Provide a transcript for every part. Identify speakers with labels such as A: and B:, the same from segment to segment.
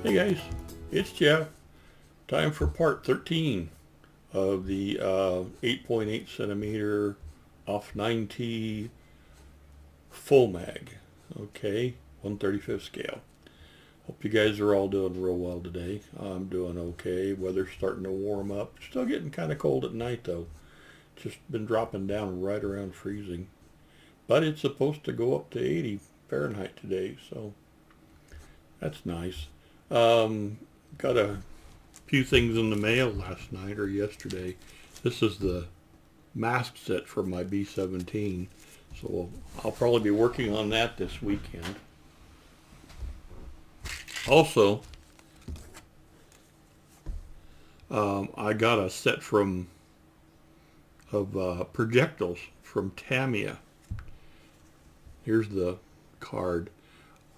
A: Hey guys, it's Jeff. Time for part 13 of the 8.8 centimeter off 9T VOMAG. Okay, 1/35 scale. Hope you guys are all doing real well today. I'm doing okay. Weather's starting to warm up. Still getting kind of cold at night though. Just been dropping down right around freezing. But it's supposed to go up to 80 Fahrenheit today, so that's nice. Got a few things in the mail last night or yesterday. This is the mask set for my B-17, so I'll probably be working on that this weekend. Also, I got a set of projectiles from Tamiya. Here's the card.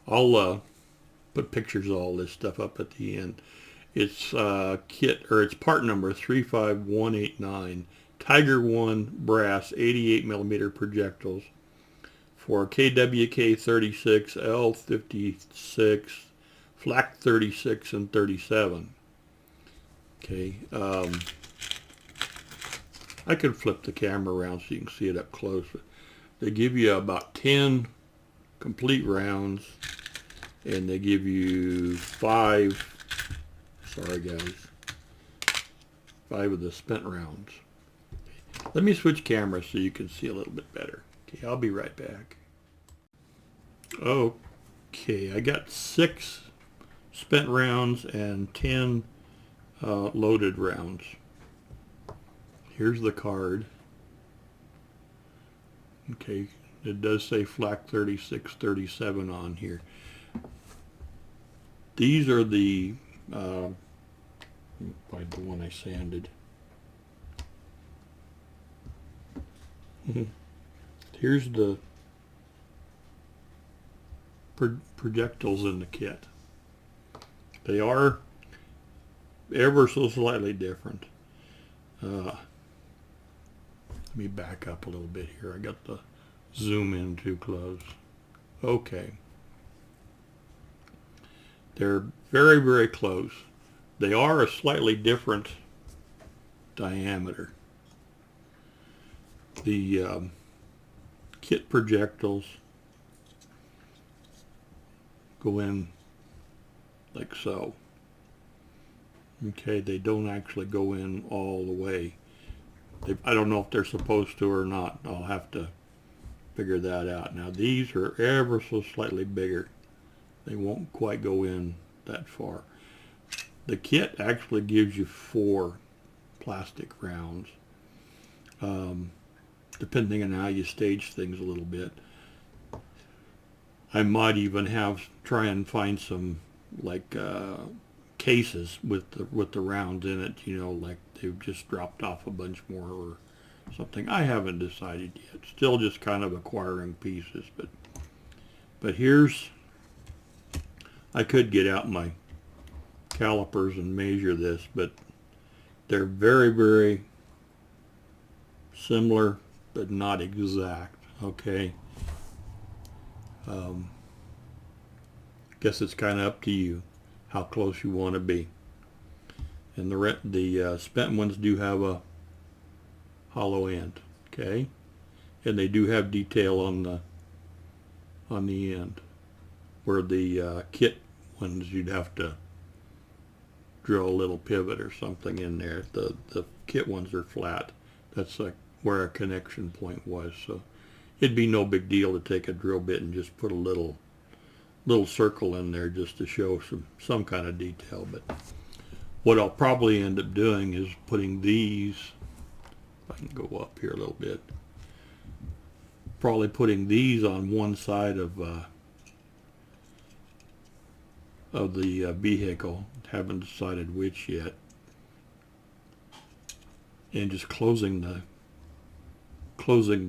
A: I'll put pictures of all this stuff up at the end. It's it's part number 35189. Tiger 1 brass 88 millimeter projectiles for KWK 36, L 56, flak 36 and 37. Okay, I can flip the camera around so you can see it up close. They give you about 10 complete rounds, and they give you 5 of the spent rounds. Let me switch cameras so you can see a little bit better. Okay, I'll be right back. Okay, I got 6 spent rounds and 10 loaded rounds. Here's the card. Okay, it does say flak 36, 37 on here. These are the by the one I sanded. Here's the projectiles in the kit. They are ever so slightly different. Let me back up a little bit here. I got the zoom in too close. Okay. They're very, very close. They are a slightly different diameter. The kit projectiles go in like so. Okay, they don't actually go in all the way. I don't know if they're supposed to or not. I'll have to figure that out. Now these are ever so slightly bigger. They won't quite go in that far. The kit actually gives you 4 plastic rounds, depending on how you stage things a little bit. I might even try and find some like cases with the rounds in it. You know, like they've just dropped off a bunch more or something. I haven't decided yet. Still just kind of acquiring pieces, but here's. I could get out my calipers and measure this, but they're very, very similar, but not exact. Okay. Guess it's kind of up to you how close you want to be. And the spent ones do have a hollow end. Okay, and they do have detail on the end. Where the kit ones, you'd have to drill a little pivot or something in there. The kit ones are flat. That's like where a connection point was. So it'd be no big deal to take a drill bit and just put a little circle in there just to show some kind of detail. But what I'll probably end up doing is putting these, if I can go up here a little bit, probably putting these on one side of the vehicle. Haven't decided which yet, and just closing the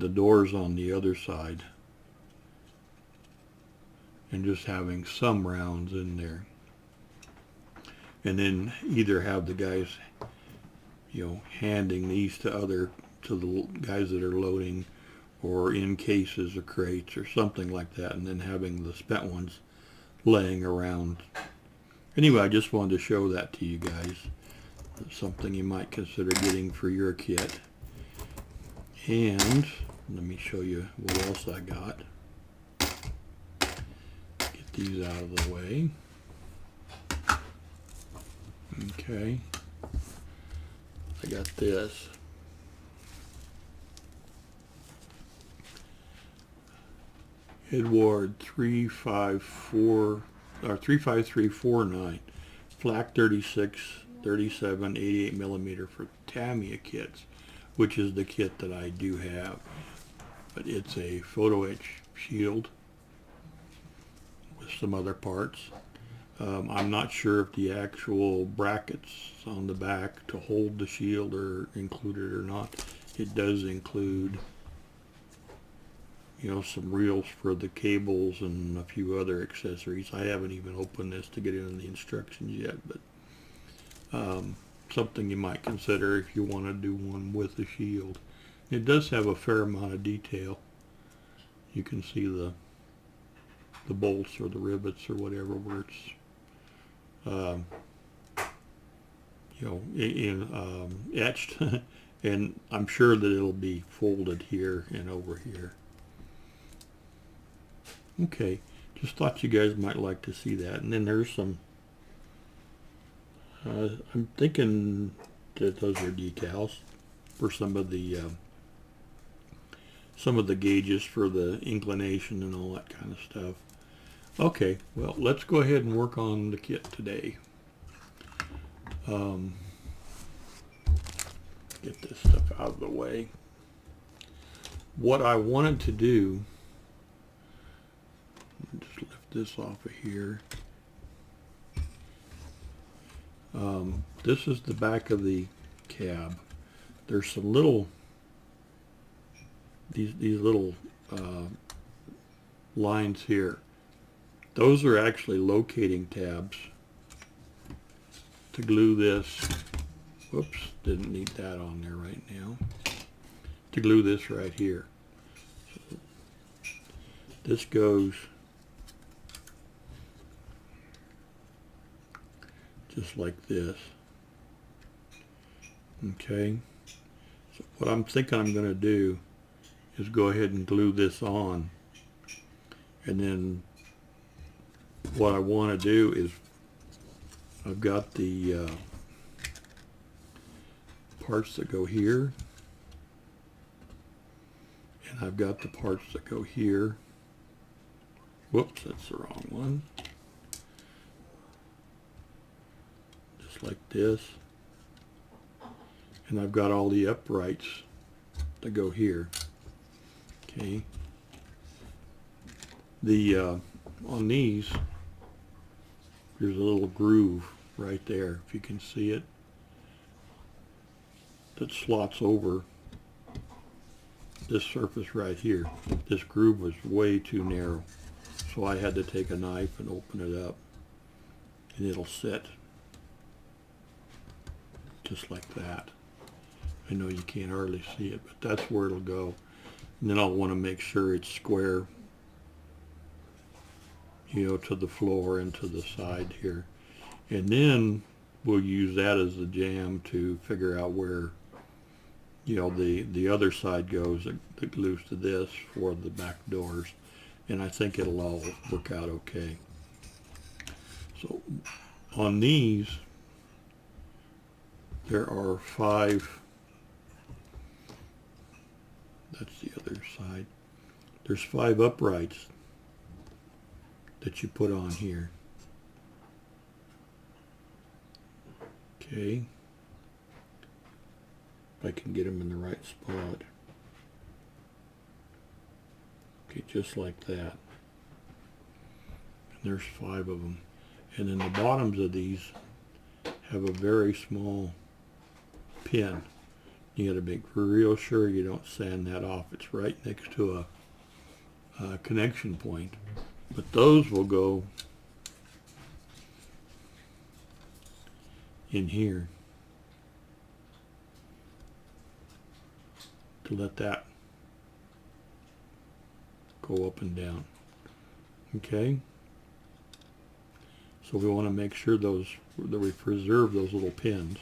A: doors on the other side, and just having some rounds in there, and then either have the guys, handing these to the guys that are loading, or in cases or crates or something like that, and then having the spent ones laying around Anyway, I just wanted to show that to you guys. It's something you might consider getting for your kit. And let me show you what else I got. Get these out of the way. Okay. I got this. Edward 35349, flak 36, 37, 88 millimeter for Tamiya kits, which is the kit that I do have. But it's a photo etch shield with some other parts. I'm not sure if the actual brackets on the back to hold the shield are included or not. It does include, you know, some reels for the cables and a few other accessories. I haven't even opened this to get into the instructions yet, but something you might consider if you want to do one with a shield. It does have a fair amount of detail. You can see the bolts or the rivets or whatever where it's you know, etched, and I'm sure that it'll be folded here and over here. Okay, just thought you guys might like to see that. And then there's some, I'm thinking that those are decals for some of the gauges for the inclination and all that kind of stuff. Okay, well, let's go ahead and work on the kit today. Get this stuff out of the way. What I wanted to do, just lift this off of here. This is the back of the cab. There's some little, these little lines here. Those are actually locating tabs to glue this. Whoops, didn't need that on there right now. To glue this right here. So this goes just like this. Okay. So what I'm thinking I'm going to do is go ahead and glue this on. And then what I want to do is I've got the parts that go here, and I've got the parts that go here. Whoops, that's the wrong one. Just like this. And I've got all the uprights that go here. Okay. The on these, there's a little groove right there, if you can see it, that slots over this surface right here. This groove was way too narrow, so I had to take a knife and open it up, and it'll sit just like that. I know you can't hardly see it, but that's where it'll go. And then I'll want to make sure it's square, you know, to the floor and to the side here. And then we'll use that as the jam to figure out where, you know, the other side goes that glues to this for the back doors. And I think it'll all work out okay. So on these, there are 5, that's the other side. There's 5 uprights that you put on here. Okay. If I can get them in the right spot. Okay, just like that. And there's 5 of them. And then the bottoms of these have a very small pin. You got to make real sure you don't sand that off. It's right next to a connection point. But those will go in here to let that go up and down. Okay? So So we want to make sure that we preserve those little pins.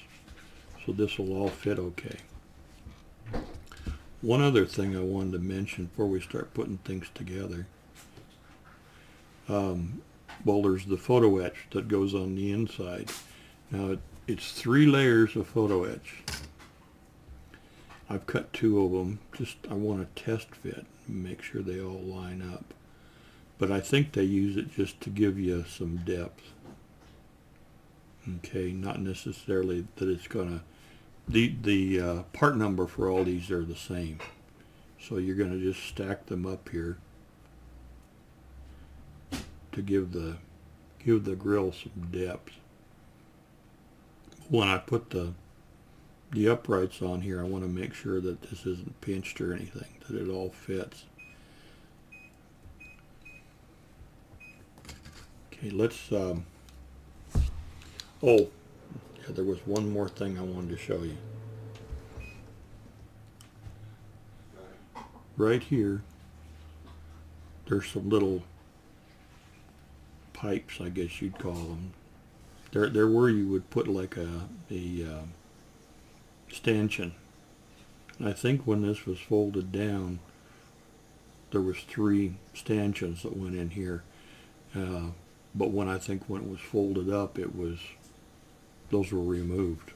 A: So this will all fit okay. One other thing I wanted to mention before we start putting things together. Well, there's the photo etch that goes on the inside. Now it's 3 layers of photo etch. I've cut 2 of them. I want to test fit and make sure they all line up. But I think they use it just to give you some depth. Okay, not necessarily that it's gonna. The part number for all these are the same. So you're gonna just stack them up here to give the grill some depth. When I put the uprights on here, I want to make sure that this isn't pinched or anything, that it all fits. Okay, let's oh yeah, there was one more thing I wanted to show you. Right here there's some little pipes, I guess you'd call them. They're where you would put like a stanchion. And I think when this was folded down, there was 3 stanchions that went in here. But when it was folded up, those were removed.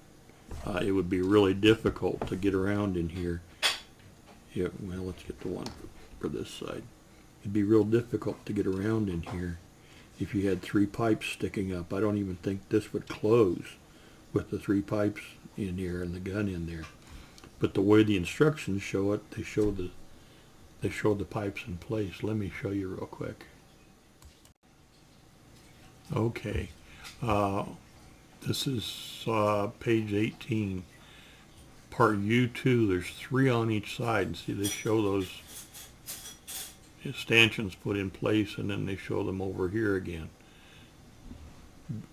A: It would be really difficult to get around in here. Yeah, well, let's get the one for this side. It'd be real difficult to get around in here if you had 3 pipes sticking up. I don't even think this would close with the 3 pipes in here and the gun in there. But the way the instructions show it, they show the pipes in place. Let me show you real quick. Okay, this is page 18, part U2. There's 3 on each side, and see they show those stanchions put in place, and then they show them over here again.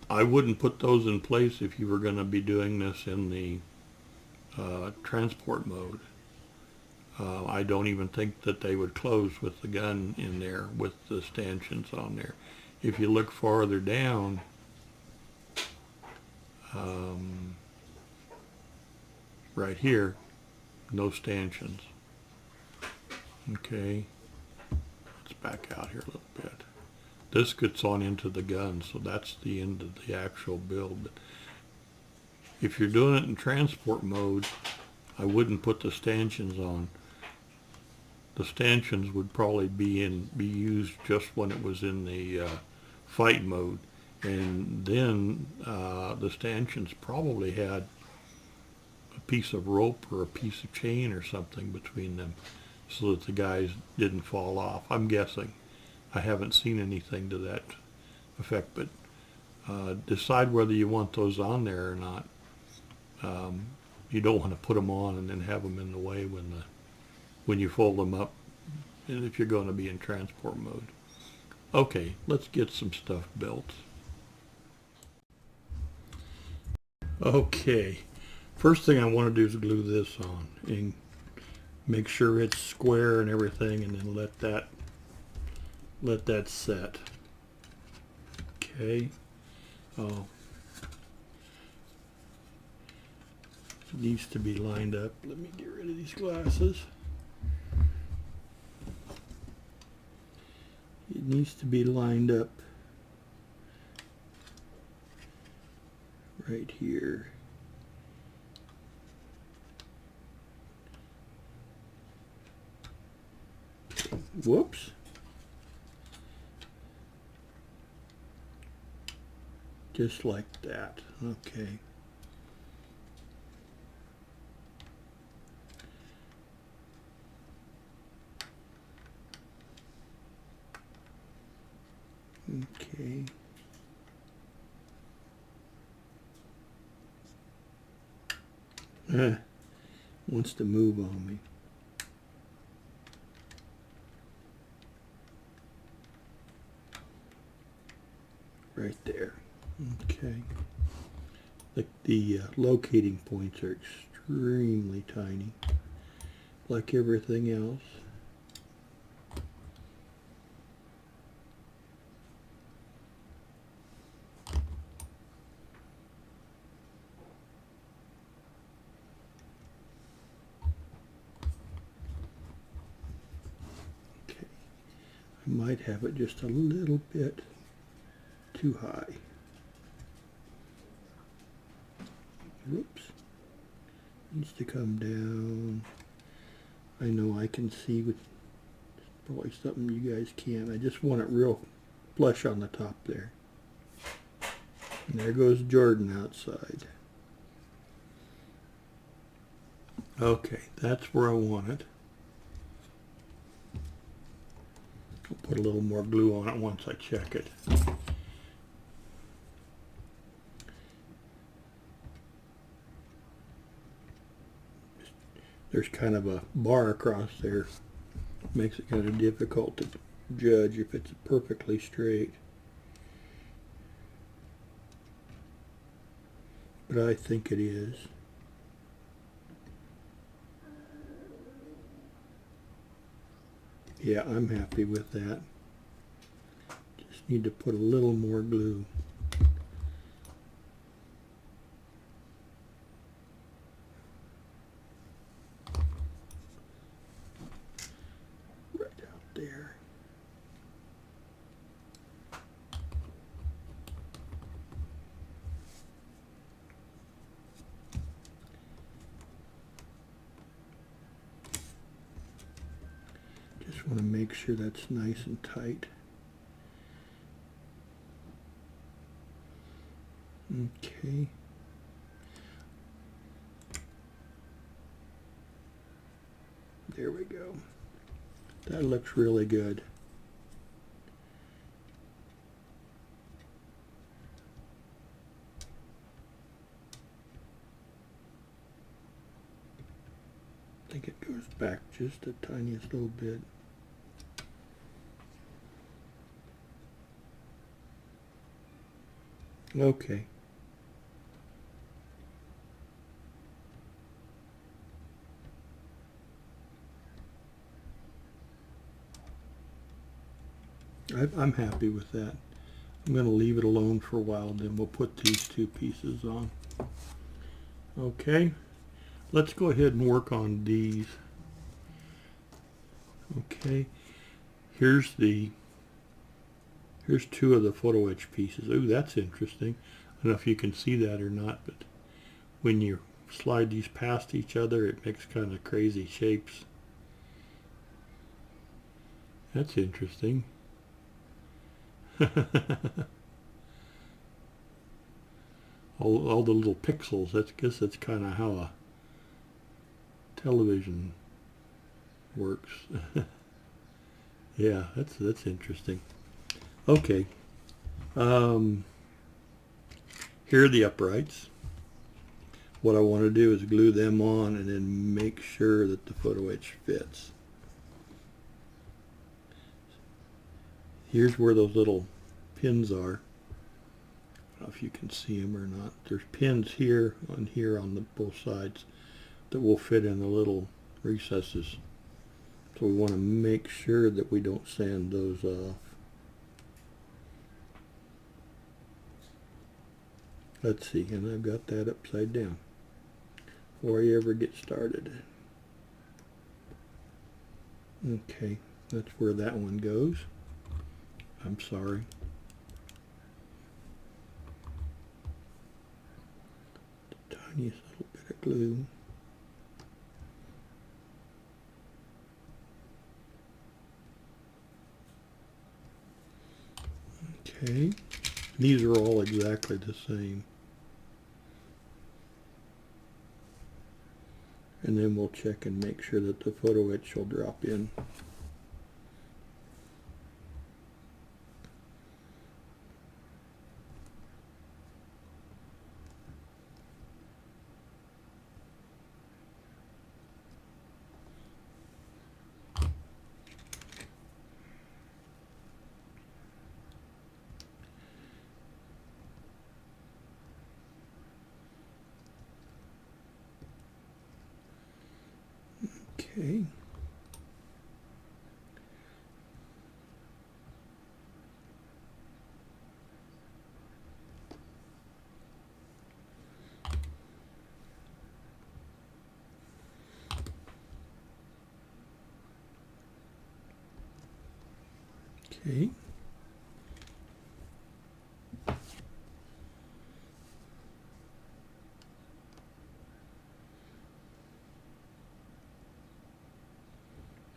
A: I wouldn't put those in place if you were going to be doing this in the transport mode. I don't even think that they would close with the gun in there with the stanchions on there. If you look farther down, right here, no stanchions. Okay, let's back out here a little bit. This gets on into the gun, so that's the end of the actual build. If you're doing it in transport mode, I wouldn't put the stanchions on. The stanchions would probably be used just when it was in the fight mode, and then the stanchions probably had a piece of rope or a piece of chain or something between them so that the guys didn't fall off. I'm guessing. I haven't seen anything to that effect, but decide whether you want those on there or not. You don't want to put them on and then have them in the way when you fold them up, and if you're going to be in transport mode. Okay, let's get some stuff built. Okay, first thing I want to do is glue this on and make sure it's square and everything, and then let that set. Okay. Oh, it needs to be lined up. Let me get rid of these glasses. It needs to be lined up right here. Whoops. Just like that. Okay. Okay. Wants to move on me. Right there. Okay. The locating points are extremely tiny, like everything else. might have it just a little bit too high. Whoops. Needs to come down. I know I can see, with probably something you guys can't. I just want it real flush on the top there. And there goes Jordan outside. Okay, that's where I want it. I'll put a little more glue on it once I check it. There's kind of a bar across there. Makes it kind of difficult to judge if it's perfectly straight. But I think it is. Yeah, I'm happy with that. Just need to put a little more glue. Right out there. Just want to make sure that's nice and tight. Okay. There we go. That looks really good. I think it goes back just the tiniest little bit. Okay. I'm happy with that. I'm going to leave it alone for a while, then we'll put these two pieces on. Okay, let's go ahead and work on these. Okay, here's two of the photo etch pieces. Ooh, that's interesting. I don't know if you can see that or not, but when you slide these past each other, it makes kind of crazy shapes. That's interesting. all the little pixels. I guess that's kind of how a television works. Yeah, that's interesting. Okay. Here are the uprights. What I want to do is glue them on and then make sure that the photo etch fits. Here's where those little pins are. I don't know if you can see them or not. There's pins here on the both sides that will fit in the little recesses. So we want to make sure that we don't sand those off. Let's see, and I've got that upside down before I ever get started. Okay, that's where that one goes. I'm sorry. The tiniest little bit of glue. Okay, these are all exactly the same. And then we'll check and make sure that the photo etch will drop in. Okay. Okay.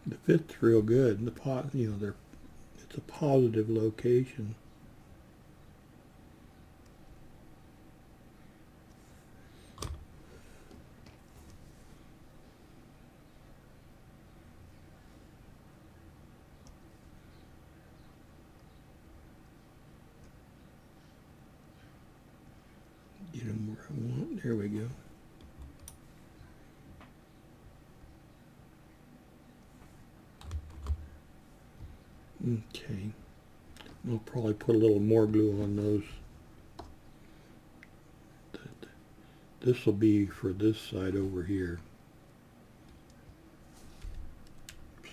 A: The fit's real good. And the pot, you know, it's a positive location. Get them where I want. There we go. Okay. I'll probably put a little more glue on those. This will be for this side over here.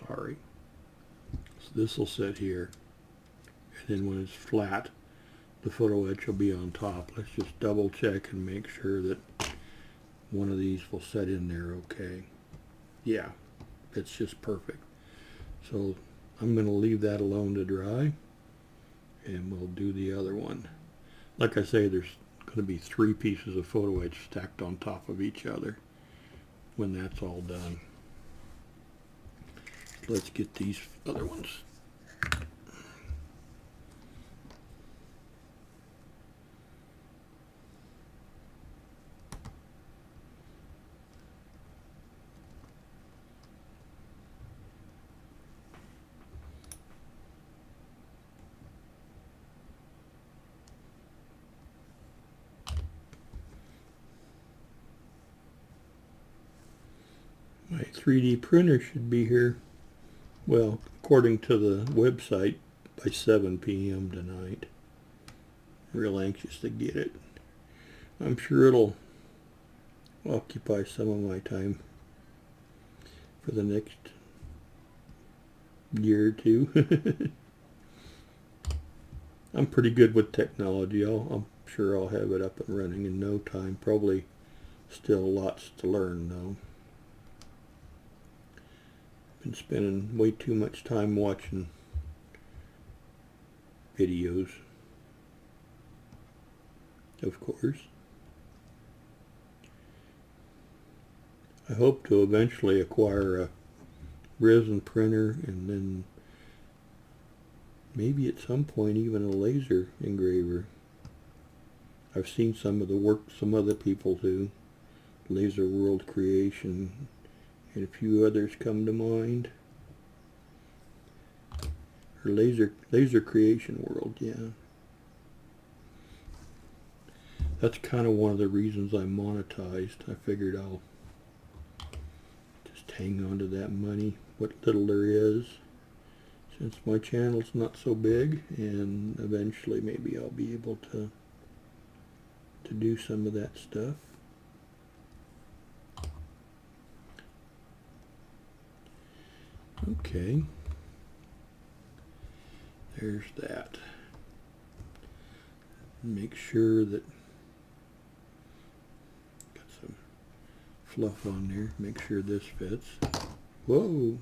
A: Sorry. So this will sit here. And then when it's flat, the photo etch will be on top. Let's just double check and make sure that one of these will set in there okay. Yeah, it's just perfect. So I'm going to leave that alone to dry, and we'll do the other one. Like I say, there's going to be 3 pieces of photo etch stacked on top of each other when that's all done. Let's get these other ones. My 3D printer should be here, well, according to the website, by 7 p.m. tonight. Real anxious to get it. I'm sure it'll occupy some of my time for the next year or two. I'm pretty good with technology. I'm sure I'll have it up and running in no time. Probably still lots to learn though. Been spending way too much time watching videos, of course. I hope to eventually acquire a resin printer and then maybe at some point even a laser engraver. I've seen some of the work some other people do, Laser World Creation, and a few others come to mind. Or Laser Creation World, yeah. That's kind of one of the reasons I monetized. I figured I'll just hang on to that money, what little there is, since my channel's not so big, and eventually maybe I'll be able to do some of that stuff. Okay, there's that. Make sure that got some fluff on there. Make sure this fits. Whoa!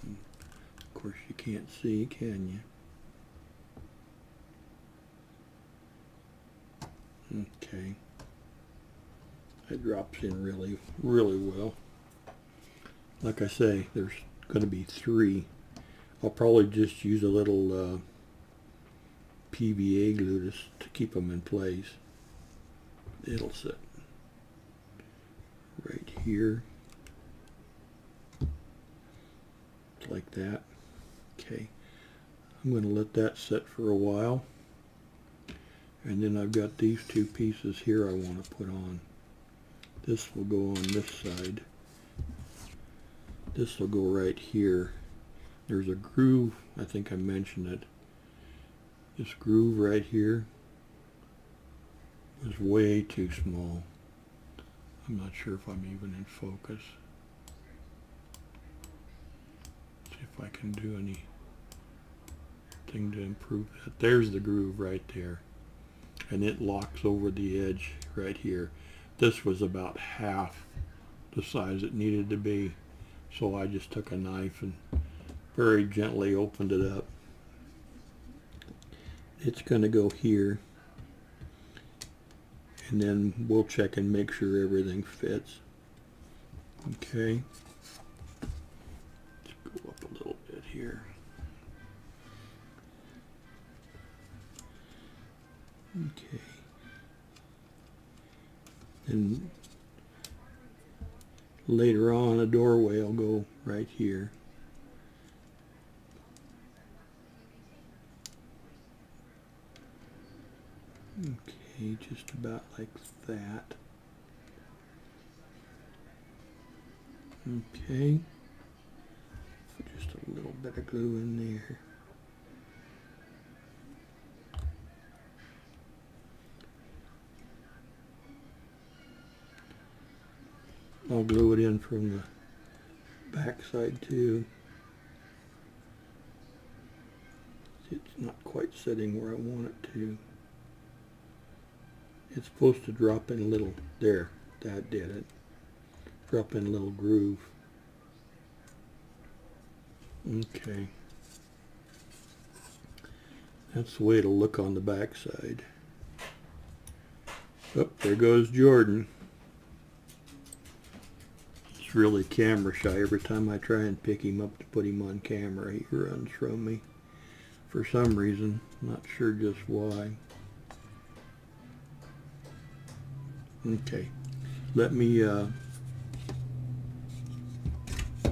A: Of course you can't see, can you? Okay. It drops in really, really well. Like I say, there's going to be 3. I'll probably just use a little PVA glue to keep them in place. It'll sit right here, like that. Okay, I'm going to let that sit for a while, and then I've got these 2 pieces here I want to put on. This will go on this side. This will go right here. There's a groove, I think I mentioned it. This groove right here was way too small. I'm not sure if I'm even in focus. See if I can do anything to improve that. There's the groove right there. And it locks over the edge right here. This was about half the size it needed to be. So I just took a knife and very gently opened it up. It's going to go here, and then we'll check and make sure everything fits. Okay. Let's go up a little bit here. Okay. And later on, a doorway will go right here. Okay, just about like that. Okay. Just a little bit of glue in there. I'll glue it in from the back side too. It's not quite sitting where I want it to. It's supposed to drop in a little, there, that did it. Drop in a little groove. Okay. That's the way it'll look on the back side. Oh, there goes Jordan. He's really camera shy. Every time I try and pick him up to put him on camera, he runs from me. For some reason, not sure just why. Okay, let me,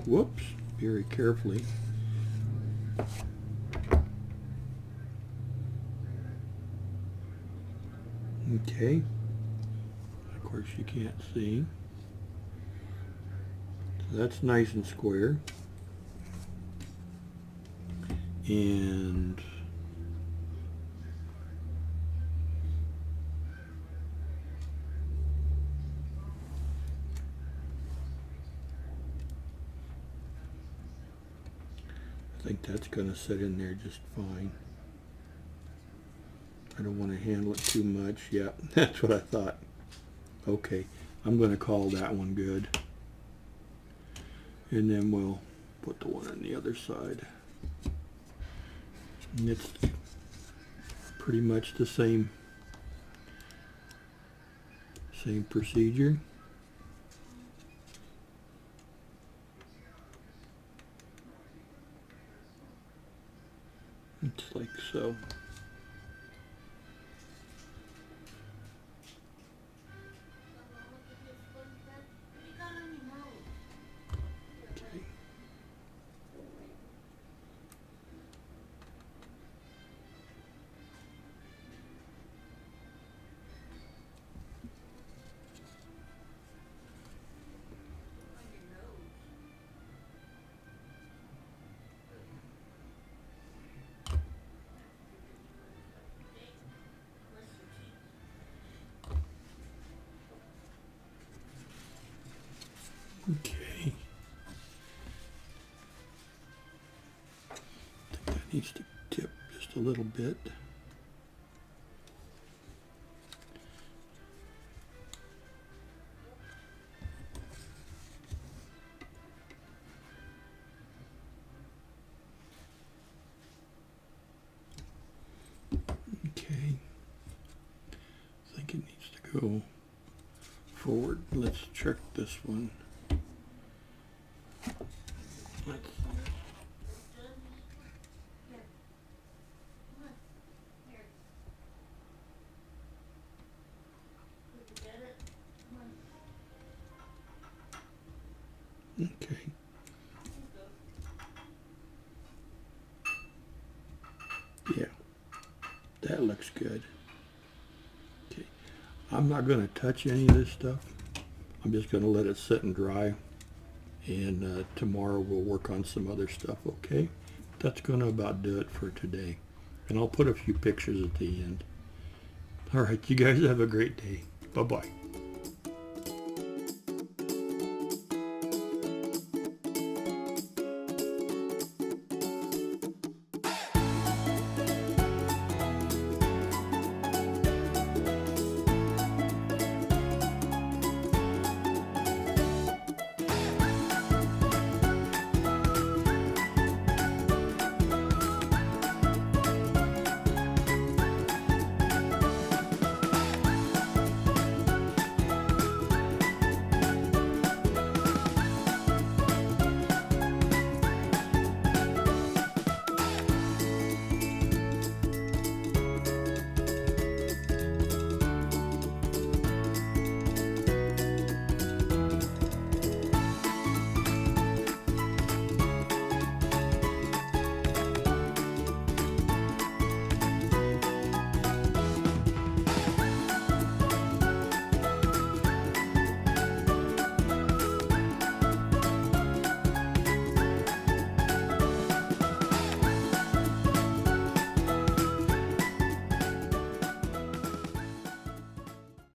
A: whoops, very carefully. Okay, of course you can't see. So that's nice and square. And I think that's going to sit in there just fine. I don't want to handle it too much. Yeah, that's what I thought. Okay, I'm going to call that one good. And then we'll put the one on the other side. And it's pretty much the same procedure. It's like so. Okay. I think that needs to tip just a little bit. Okay. I think it needs to go forward. Let's check this one. Okay. Yeah, that looks good. Okay, I'm not going to touch any of this stuff. I'm just going to let it sit and dry, and tomorrow we'll work on some other stuff, okay? That's going to about do it for today, and I'll put a few pictures at the end. All right, you guys have a great day. Bye-bye.